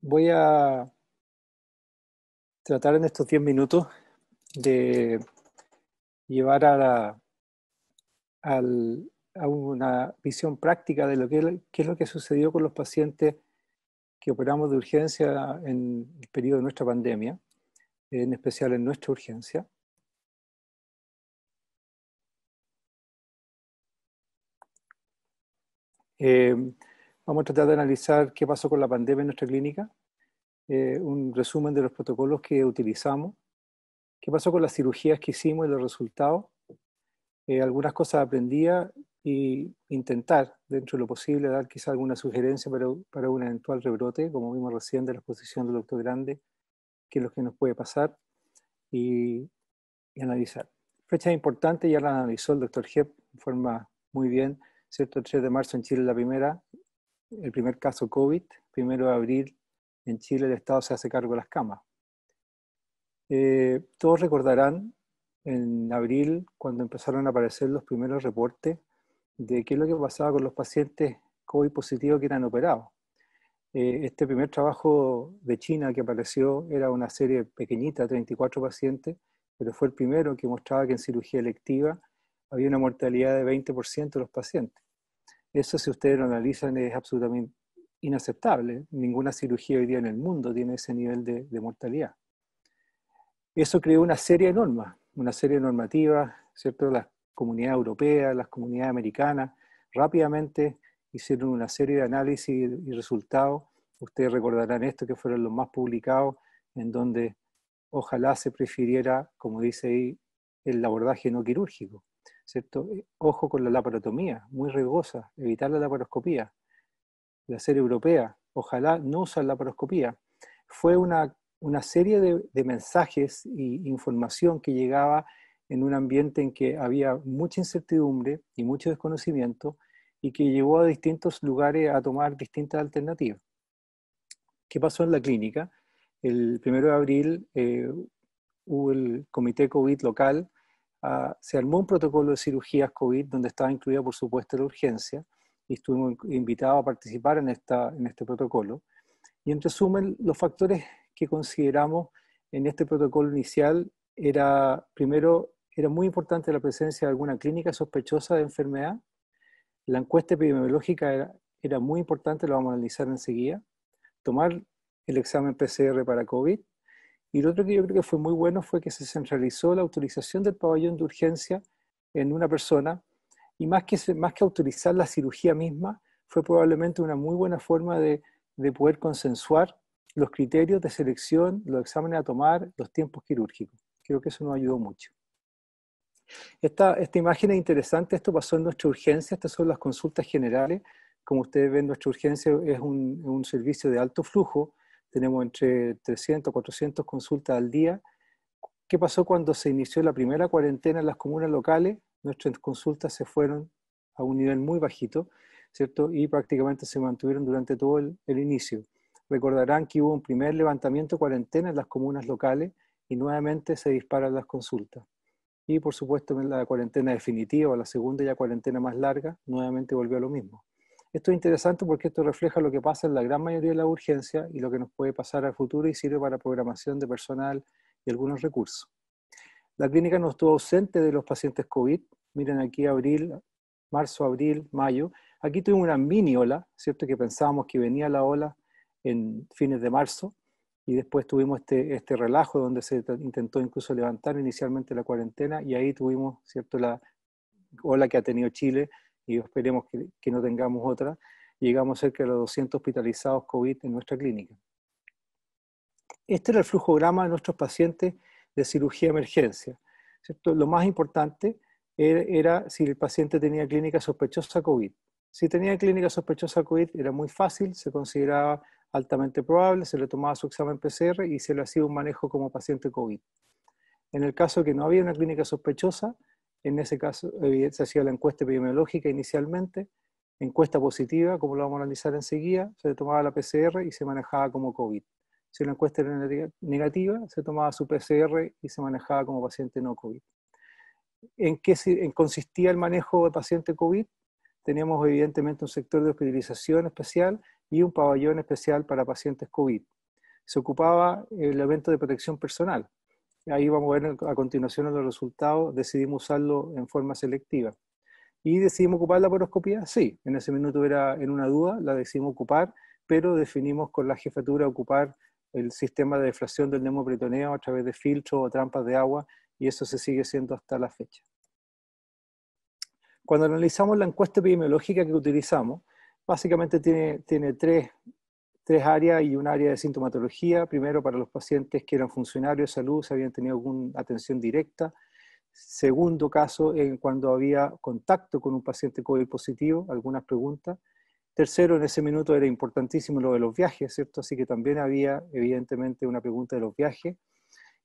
Voy a tratar en estos 10 minutos de llevar a una visión práctica de qué es lo que sucedió con los pacientes que operamos de urgencia en el periodo de nuestra pandemia, en especial en nuestra urgencia. Vamos a tratar de analizar qué pasó con la pandemia en nuestra clínica, un resumen de los protocolos que utilizamos, qué pasó con las cirugías que hicimos y los resultados, algunas cosas aprendidas e intentar, dentro de lo posible, dar quizá alguna sugerencia para un eventual rebrote, como vimos recién de la exposición del doctor Grande, qué es lo que nos puede pasar y analizar. Fechas importantes ya la analizó el doctor Hepp de forma muy bien, ¿cierto? El 3 de marzo en Chile el primer caso COVID, 1 de abril en Chile el Estado se hace cargo de las camas. Todos recordarán en abril cuando empezaron a aparecer los primeros reportes de qué es lo que pasaba con los pacientes COVID positivos que eran operados. Este primer trabajo de China que apareció era una serie pequeñita, 34 pacientes, pero fue el primero que mostraba que en cirugía electiva había una mortalidad de 20% de los pacientes. Eso, si ustedes lo analizan, es absolutamente inaceptable. Ninguna cirugía hoy día en el mundo tiene ese nivel de mortalidad. Eso creó una serie de normas, una serie de normativas, ¿cierto? Las comunidades europeas, las comunidades americanas, rápidamente hicieron una serie de análisis y resultados. Ustedes recordarán esto, que fueron los más publicados, en donde ojalá se prefiriera, como dice ahí, el abordaje no quirúrgico, ¿cierto? Ojo con la laparotomía, muy riesgosa, evitar la laparoscopía. La serie europea, ojalá no usar laparoscopía. Fue una serie de mensajes e información que llegaba en un ambiente en que había mucha incertidumbre y mucho desconocimiento y que llevó a distintos lugares a tomar distintas alternativas. ¿Qué pasó en la clínica? El 1 de abril hubo el comité COVID local, se armó un protocolo de cirugías COVID donde estaba incluida por supuesto la urgencia y estuvimos invitados a participar en este protocolo. Y en resumen, los factores que consideramos en este protocolo inicial primero, era muy importante la presencia de alguna clínica sospechosa de enfermedad. La encuesta epidemiológica era muy importante, lo vamos a analizar enseguida. Tomar el examen PCR para COVID. Y lo otro que yo creo que fue muy bueno fue que se centralizó la autorización del pabellón de urgencia en una persona, y más que autorizar la cirugía misma, fue probablemente una muy buena forma de poder consensuar los criterios de selección, los exámenes a tomar, los tiempos quirúrgicos. Creo que eso nos ayudó mucho. Esta imagen es interesante, esto pasó en nuestra urgencia, estas son las consultas generales. Como ustedes ven, nuestra urgencia es un servicio de alto flujo, tenemos entre 300 y 400 consultas al día. ¿Qué pasó cuando se inició la primera cuarentena en las comunas locales? Nuestras consultas se fueron a un nivel muy bajito, ¿cierto? Y prácticamente se mantuvieron durante todo el inicio. Recordarán que hubo un primer levantamiento de cuarentena en las comunas locales y nuevamente se disparan las consultas. Y por supuesto en la cuarentena definitiva, la segunda ya cuarentena más larga, nuevamente volvió a lo mismo. Esto es interesante porque esto refleja lo que pasa en la gran mayoría de la urgencia y lo que nos puede pasar al futuro y sirve para programación de personal y algunos recursos. La clínica no estuvo ausente de los pacientes COVID. Miren aquí marzo, abril, mayo. Aquí tuvimos una mini ola, ¿cierto? Que pensábamos que venía la ola en fines de marzo y después tuvimos este relajo donde se intentó incluso levantar inicialmente la cuarentena y ahí tuvimos, ¿cierto? La ola que ha tenido Chile y esperemos que no tengamos otra. Llegamos cerca de los 200 hospitalizados COVID en nuestra clínica. Este era el flujograma de nuestros pacientes de cirugía de emergencia, ¿cierto? Lo más importante era si el paciente tenía clínica sospechosa COVID. Si tenía clínica sospechosa COVID era muy fácil, se consideraba altamente probable, se le tomaba su examen PCR y se le hacía un manejo como paciente COVID. En el caso de que no había una clínica sospechosa, en ese caso se hacía la encuesta epidemiológica inicialmente, encuesta positiva, como lo vamos a analizar enseguida, se le tomaba la PCR y se manejaba como COVID. Si la encuesta era negativa, se tomaba su PCR y se manejaba como paciente no COVID. ¿En qué consistía el manejo de paciente COVID? Teníamos evidentemente un sector de hospitalización especial y un pabellón especial para pacientes COVID. se ocupaba el elemento de protección personal. Ahí vamos a ver a continuación los resultados, decidimos usarlo en forma selectiva. ¿Y decidimos ocupar la poroscopía? Sí, en ese minuto era en una duda, la decidimos ocupar, pero definimos con la jefatura ocupar el sistema de defracción del neumoperitoniano a través de filtros o trampas de agua, y eso se sigue haciendo hasta la fecha. Cuando analizamos la encuesta epidemiológica que utilizamos, básicamente tiene tres áreas y un área de sintomatología. Primero, para los pacientes que eran funcionarios de salud, si habían tenido alguna atención directa. Segundo caso, cuando había contacto con un paciente COVID positivo, algunas preguntas. Tercero, en ese minuto era importantísimo lo de los viajes, ¿cierto? Así que también había, evidentemente, una pregunta de los viajes.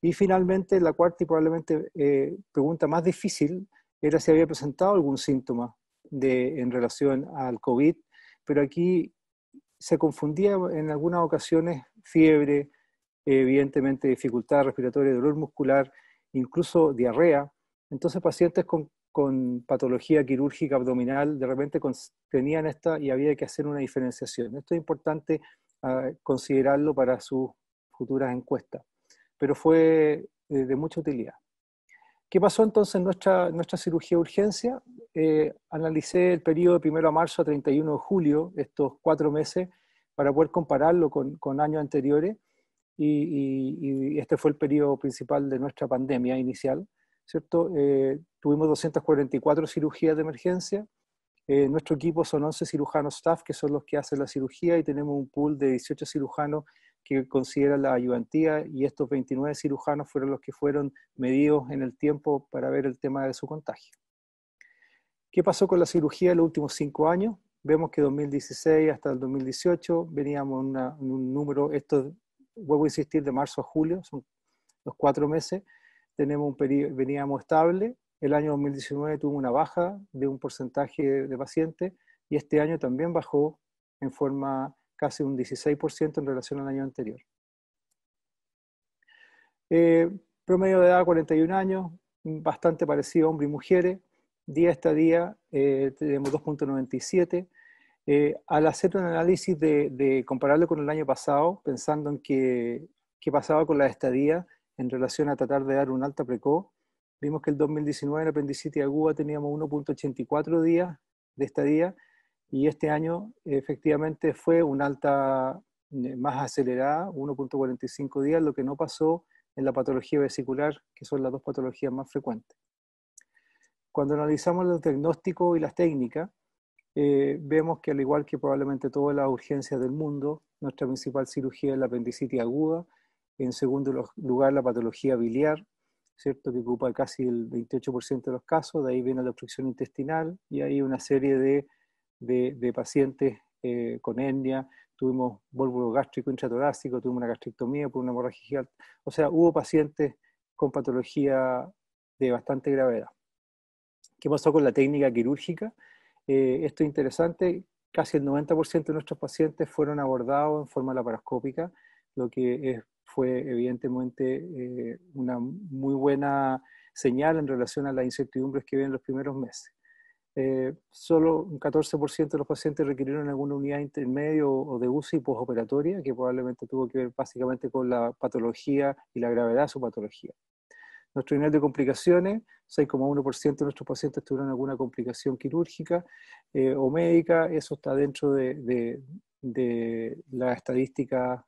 Y finalmente, la cuarta y probablemente pregunta más difícil era si había presentado algún síntoma en relación al COVID, pero aquí se confundía en algunas ocasiones fiebre, evidentemente dificultad respiratoria, dolor muscular, incluso diarrea. Entonces pacientes con patología quirúrgica abdominal de repente tenían esta y había que hacer una diferenciación. Esto es importante considerarlo para sus futuras encuestas, pero fue de mucha utilidad. ¿Qué pasó entonces en nuestra cirugía de urgencia? Analicé el periodo de 1 de marzo a 31 de julio, estos 4 meses, para poder compararlo con años anteriores, y este fue el periodo principal de nuestra pandemia inicial, ¿cierto? Tuvimos 244 cirugías de emergencia. Nuestro equipo son 11 cirujanos staff, que son los que hacen la cirugía, y tenemos un pool de 18 cirujanos que consideran la ayudantía, y estos 29 cirujanos fueron los que fueron medidos en el tiempo para ver el tema de su contagio. ¿Qué pasó con la cirugía en los últimos 5 años? Vemos que 2016 hasta el 2018 veníamos en un número, esto vuelvo a insistir, de marzo a julio, son los 4 meses, tenemos un periodo, veníamos estable. El año 2019 tuvo una baja de un porcentaje de pacientes, y este año también bajó en forma casi un 16% en relación al año anterior. Promedio de edad 41 años, bastante parecido a hombres y mujeres. Día hasta día tenemos 2.97. Al hacer un análisis de compararlo con el año pasado, pensando en qué pasaba con la estadía en relación a tratar de dar un alta precoz, vimos que el 2019 en apendicitis aguda teníamos 1.84 días de estadía, y este año efectivamente fue una alta más acelerada, 1.45 días, lo que no pasó en la patología vesicular, que son las dos patologías más frecuentes. Cuando analizamos los diagnósticos y las técnicas, vemos que al igual que probablemente todas las urgencias del mundo, nuestra principal cirugía es la apendicitis aguda. En segundo lugar, la patología biliar, ¿cierto?, que ocupa casi el 28% de los casos. De ahí viene la obstrucción intestinal, y hay una serie de pacientes con hernia. Tuvimos vólvulo gástrico intratorácico, tuvimos una gastrectomía por una hemorragia gigante. O sea, hubo pacientes con patología de bastante gravedad. ¿Qué pasó con la técnica quirúrgica? Esto es interesante, casi el 90% de nuestros pacientes fueron abordados en forma laparoscópica, lo que fue evidentemente una muy buena señal en relación a las incertidumbres que vienen los primeros meses. Solo un 14% de los pacientes requirieron alguna unidad intermedio o de UCI postoperatoria, que probablemente tuvo que ver básicamente con la patología y la gravedad de su patología. Nuestro nivel de complicaciones, 6,1% de nuestros pacientes tuvieron alguna complicación quirúrgica o médica. Eso está dentro de la estadística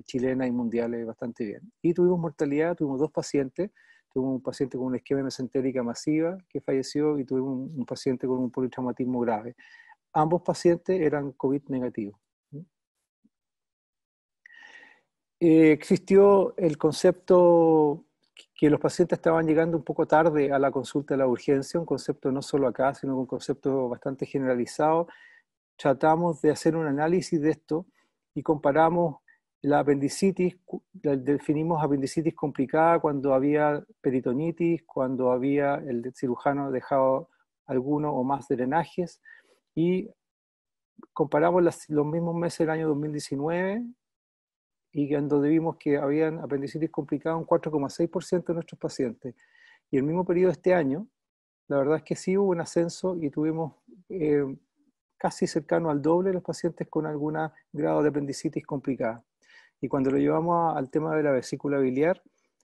chilena y mundiales bastante bien. Y tuvimos mortalidad, tuvimos 2 pacientes. Tuvimos un paciente con una isquemia mesentérica masiva que falleció, y tuvimos un paciente con un politraumatismo grave. Ambos pacientes eran COVID negativos. Existió el concepto que los pacientes estaban llegando un poco tarde a la consulta de la urgencia, un concepto no solo acá, sino un concepto bastante generalizado. Tratamos de hacer un análisis de esto y comparamos la apendicitis, definimos apendicitis complicada cuando había peritonitis, cuando el cirujano dejado alguno o más drenajes, y comparamos los mismos meses del año 2019, y en donde vimos que habían apendicitis complicada un 4,6% de nuestros pacientes. Y el mismo periodo de este año, la verdad es que sí hubo un ascenso, y tuvimos casi cercano al doble de los pacientes con algún grado de apendicitis complicada. Y cuando lo llevamos al tema de la vesícula biliar,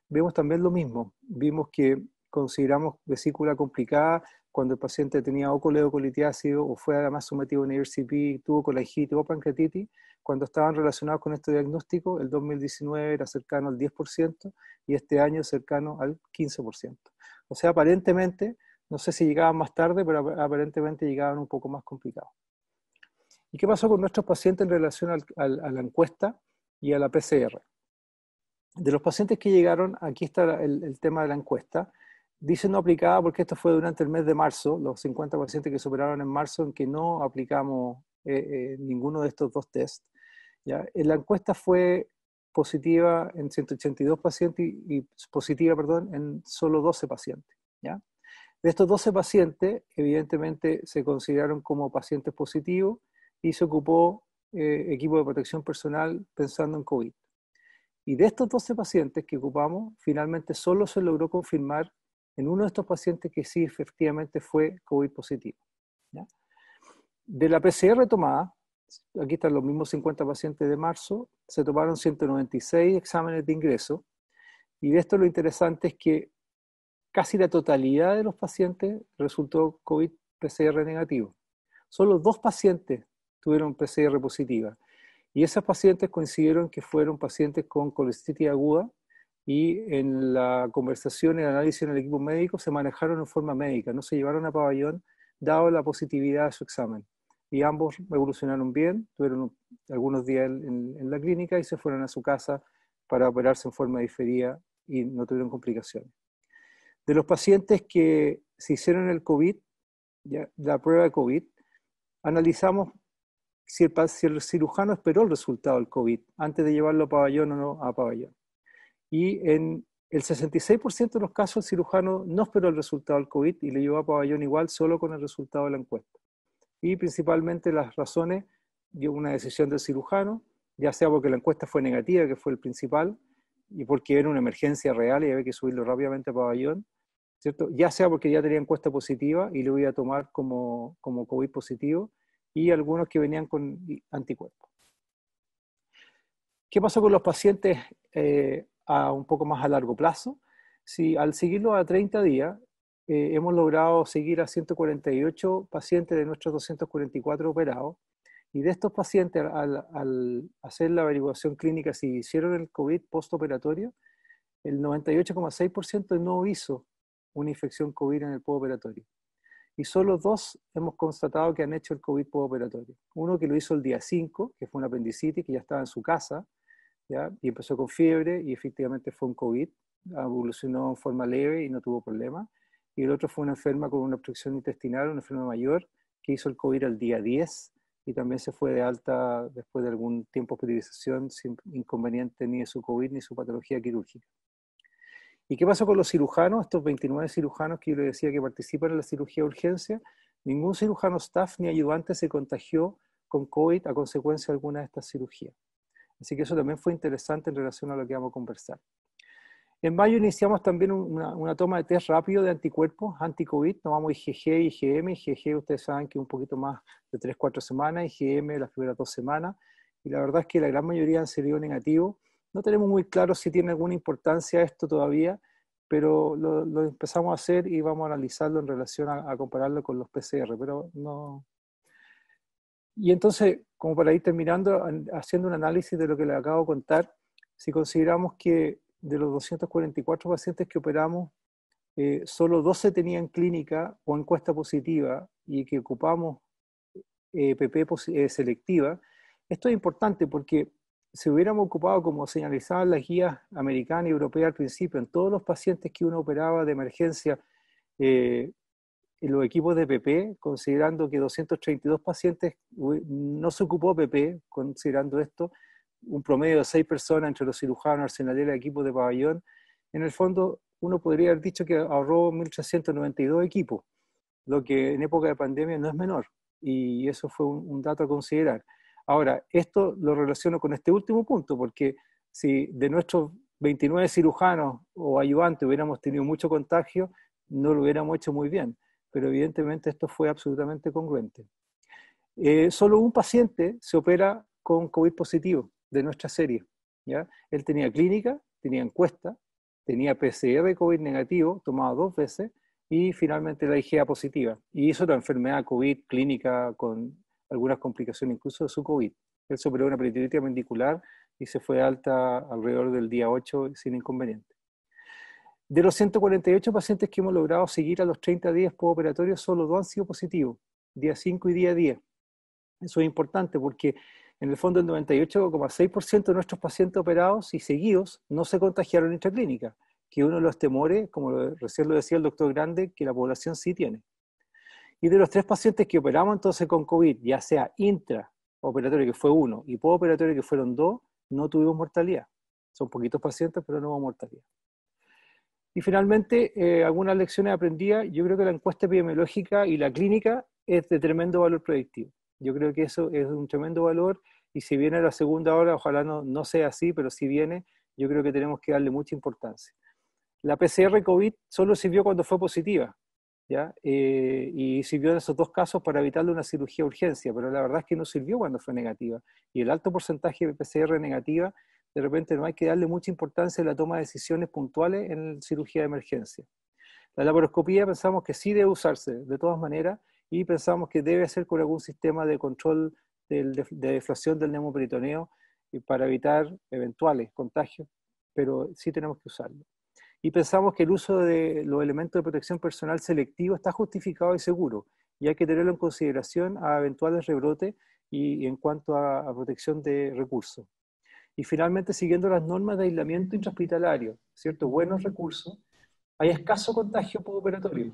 vemos también lo mismo. Vimos que consideramos vesícula complicada cuando el paciente tenía o coledocolitiácido o fue además sometido a un IRCP, tuvo colangitis o pancreatitis. Cuando estaban relacionados con este diagnóstico, el 2019 era cercano al 10% y este año cercano al 15%. O sea, aparentemente, no sé si llegaban más tarde, pero aparentemente llegaban un poco más complicados. ¿Y qué pasó con nuestros pacientes en relación a la encuesta y a la PCR? De los pacientes que llegaron, aquí está el tema de la encuesta, dice no aplicada porque esto fue durante el mes de marzo, los 50 pacientes que se operaron en marzo en que no aplicamos ninguno de estos dos tests. ¿Ya? La encuesta fue positiva en 182 pacientes y positiva, perdón, en solo 12 pacientes. ¿Ya? De estos 12 pacientes, evidentemente se consideraron como pacientes positivos y se ocupó equipo de protección personal pensando en COVID. Y de estos 12 pacientes que ocupamos, finalmente solo se logró confirmar en uno de estos pacientes que sí efectivamente fue COVID positivo. ¿Ya? De la PCR tomada, aquí están los mismos 50 pacientes de marzo, se tomaron 196 exámenes de ingreso, y de esto lo interesante es que casi la totalidad de los pacientes resultó COVID-PCR negativo. Solo 2 pacientes tuvieron PCR positiva. Y esas pacientes coincidieron que fueron pacientes con colestitis aguda y en la conversación y el análisis en el equipo médico se manejaron en forma médica, no se llevaron a pabellón dado la positividad de su examen. Y ambos evolucionaron bien, tuvieron algunos días en la clínica y se fueron a su casa para operarse en forma diferida y no tuvieron complicaciones. De los pacientes que se hicieron el COVID, ya, la prueba de COVID, analizamos si el cirujano esperó el resultado del COVID antes de llevarlo a pabellón o no a pabellón. Y en el 66% de los casos el cirujano no esperó el resultado del COVID y le llevó a pabellón igual solo con el resultado de la encuesta. Y principalmente las razones, dio una decisión del cirujano, ya sea porque la encuesta fue negativa, que fue el principal, y porque era una emergencia real y había que subirlo rápidamente a pabellón, ¿cierto? Ya sea porque ya tenía encuesta positiva y lo iba a tomar como COVID positivo, y algunos que venían con anticuerpos. ¿Qué pasó con los pacientes a un poco más a largo plazo? Si al seguirlo a 30 días, hemos logrado seguir a 148 pacientes de nuestros 244 operados, y de estos pacientes, al hacer la averiguación clínica si hicieron el COVID postoperatorio, el 98,6% no hizo una infección COVID en el postoperatorio. Y solo 2 hemos constatado que han hecho el COVID postoperatorio. Uno que lo hizo el día 5, que fue una apendicitis, que ya estaba en su casa, ¿ya? Y empezó con fiebre y efectivamente fue un COVID, evolucionó en forma leve y no tuvo problema. Y el otro fue una enferma con una obstrucción intestinal, una enferma mayor, que hizo el COVID al día 10 y también se fue de alta después de algún tiempo de hospitalización sin inconveniente ni de su COVID ni su patología quirúrgica. ¿Y qué pasó con los cirujanos? Estos 29 cirujanos que yo les decía que participan en la cirugía de urgencia, ningún cirujano staff ni ayudante se contagió con COVID a consecuencia de alguna de estas cirugías. Así que eso también fue interesante en relación a lo que vamos a conversar. En mayo iniciamos también una toma de test rápido de anticuerpos anti-COVID. Tomamos IgG y IgM. IgG ustedes saben que un poquito más de 3-4 semanas, IgM las primeras 2 semanas. Y la verdad es que la gran mayoría han salido negativos. No tenemos muy claro si tiene alguna importancia esto todavía, pero lo empezamos a hacer y vamos a analizarlo en relación a compararlo con los PCR, pero no. Y entonces, como para ir terminando, haciendo un análisis de lo que les acabo de contar, si consideramos que de los 244 pacientes que operamos, solo 12 tenían clínica o encuesta positiva y que ocupamos PP selectiva, esto es importante porque si hubiéramos ocupado, como señalizaban las guías americanas y europeas al principio, en todos los pacientes que uno operaba de emergencia, en los equipos de PP, considerando que 232 pacientes no se ocupó PP, considerando esto, un promedio de 6 personas entre los cirujanos, arsenaleros, equipos de pabellón, en el fondo uno podría haber dicho que ahorró 1.392 equipos, lo que en época de pandemia no es menor, y eso fue un dato a considerar. Ahora, esto lo relaciono con este último punto, porque si de nuestros 29 cirujanos o ayudantes hubiéramos tenido mucho contagio, no lo hubiéramos hecho muy bien, pero evidentemente esto fue absolutamente congruente. Solo un paciente se opera con COVID positivo de nuestra serie, ¿ya? Él tenía clínica, tenía encuesta, tenía PCR COVID negativo, tomado 2 veces, y finalmente la IgA positiva. Y hizo la enfermedad COVID clínica con algunas complicaciones incluso de su COVID. Él superó una peritonitis vendicular y se fue alta alrededor del día 8 sin inconveniente. De los 148 pacientes que hemos logrado seguir a los 30 días postoperatorios, solo 2 han sido positivos, día 5 y día 10. Eso es importante porque en el fondo el 98,6% de nuestros pacientes operados y seguidos no se contagiaron en intraclínica, que uno de los temores, como recién lo decía el doctor Grande, que la población sí tiene. Y de los 3 pacientes que operamos entonces con COVID, ya sea intraoperatorio, que fue 1, y postoperatorio, que fueron 2, no tuvimos mortalidad. Son poquitos pacientes, pero no hubo mortalidad. Y finalmente, algunas lecciones aprendidas. Yo creo que la encuesta epidemiológica y la clínica es de tremendo valor predictivo. Yo creo que eso es un tremendo valor, y si viene la segunda ola, ojalá no sea así, pero si viene, yo creo que tenemos que darle mucha importancia. La PCR COVID solo sirvió cuando fue positiva, ¿ya? Y sirvió en esos 2 casos para evitarle una cirugía de urgencia, pero la verdad es que no sirvió cuando fue negativa. Y el alto porcentaje de PCR negativa, de repente no hay que darle mucha importancia en la toma de decisiones puntuales en cirugía de emergencia. La laparoscopía pensamos que sí debe usarse de todas maneras, y pensamos que debe ser con algún sistema de control de deflación del neumoperitoneo para evitar eventuales contagios, pero sí tenemos que usarlo. Y pensamos que el uso de los elementos de protección personal selectivo está justificado y seguro, y hay que tenerlo en consideración a eventuales rebrotes y en cuanto a protección de recursos. Y finalmente, siguiendo las normas de aislamiento intrahospitalario, ¿cierto? Buenos recursos, hay escaso contagio postoperatorio.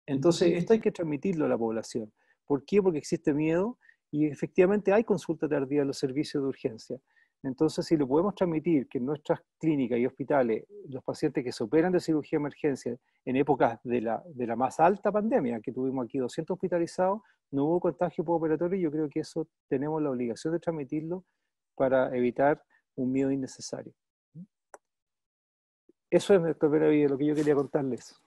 Entonces, esto hay que transmitirlo a la población. ¿Por qué? Porque existe miedo, y efectivamente hay consulta tardía en los servicios de urgencia. Entonces, si lo podemos transmitir, que en nuestras clínicas y hospitales, los pacientes que se operan de cirugía de emergencia en épocas de la más alta pandemia, que tuvimos aquí 200 hospitalizados, no hubo contagio postoperatorio, y yo creo que eso tenemos la obligación de transmitirlo para evitar un miedo innecesario. Eso es, doctor Benavides, lo que yo quería contarles.